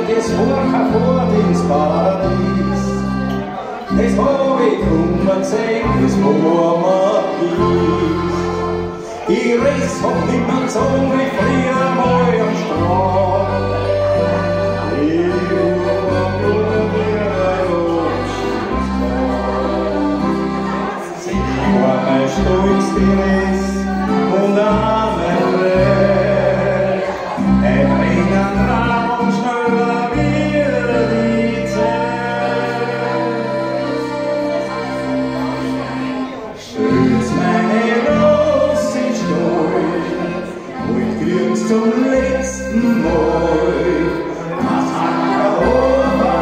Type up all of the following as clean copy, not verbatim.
das Vorfahrt ins Paradies. Das hab ich kommen gesehen, das Mohammed-Kies. Ich riss hab niemand so wie früher mal am Strand. Stolz die Riss und Amen recht. Bringen Raum schneller wieder die Zeit. Stütz meine Ross in Stall und kriegst zum letzten Mal das Ackerhofer.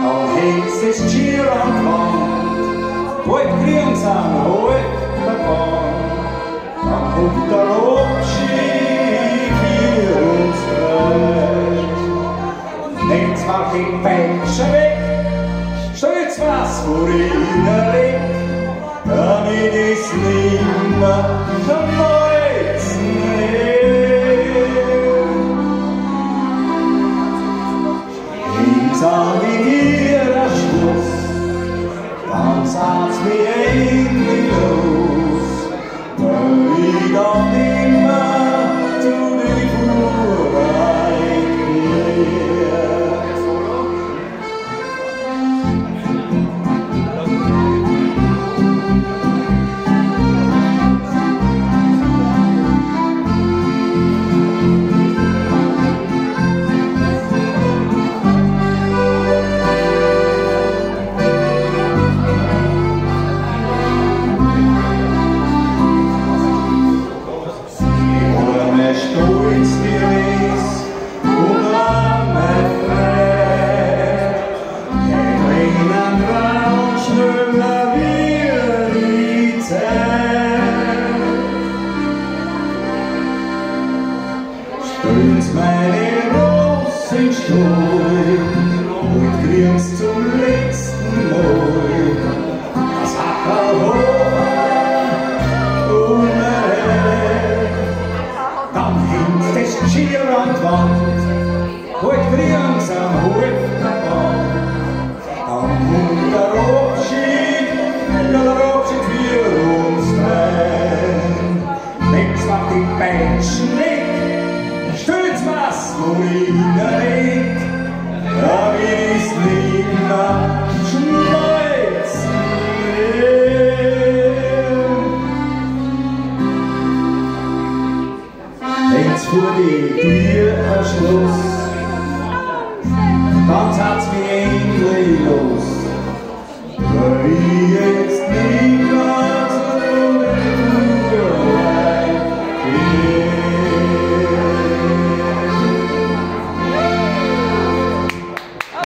Da hängst das Schier an die Wand, bald kriegen's am Halt davon. Dann kommt der Abschied für uns recht. Nehmt's mal die Peitsche weg, stellt's was vor ihnen weg, damit ich's nimmer vermeizen will. Ich sag dir der Schluss, dann sagt's mir endlich los, weil ich doch nimmer zu dir vorbeikehre. Stolz die Riss und Amen recht. Bringen Raum schneller wieder die Zeit. Stolz meine Ross in Stall und kriegst zum letzten Mal das Ackerhofer. Schier an die Wand, bald kriegen's am Halt davon. Dann kommt der Abschied, ja der Abschied für uns drein. Nehmt's mal die Peitschen weg, stellt's was wo ihnen liegt, damit ich's nimmer schmeißen will. Wenn's vor die Tür ein Schluss, dann sagt's mir endlich los.